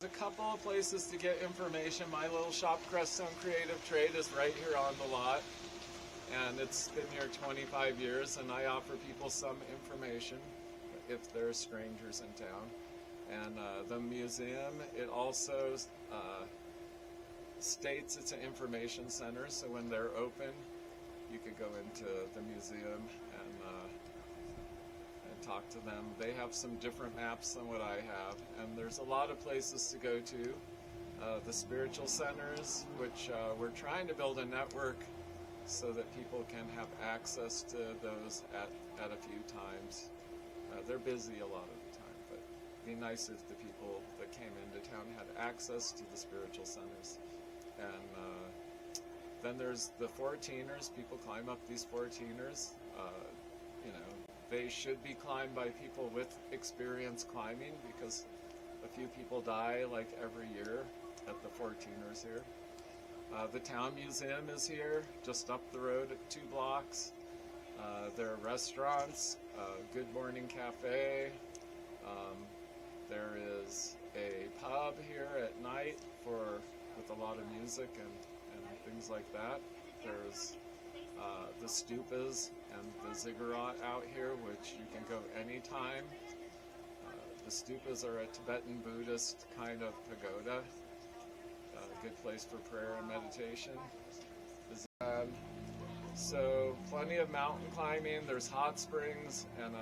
There's a couple of places to get information. My little shop, Crestone Creative Trade, is right here on the lot, and it's been here 25 years, and I offer people some information if they're strangers in town. And the museum, it also states it's an information center, so when they're open, you could go into the museum and talk to them. They have some different maps than what I have, and there's a lot of places to go to. The spiritual centers, which we're trying to build a network so that people can have access to those at a few times. They're busy a lot of the time, but it'd be nice if the people that came into town had access to the spiritual centers. And then there's the 14ers. People climb up these 14ers. You know, they should be climbed by people with experience climbing, because a few people die like every year at the 14ers here. The town museum is here, just up the road 2 blocks. There are restaurants, Good Morning Cafe. There is a pub here at night with a lot of music and things like that. There's the Stupas and the Ziggurat out here, which you can go anytime. The Stupas are a Tibetan Buddhist kind of pagoda, a good place for prayer and meditation. So plenty of mountain climbing. There's hot springs and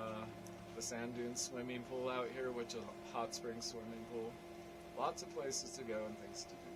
the sand dune swimming pool out here, which is a hot spring swimming pool. Lots of places to go and things to do.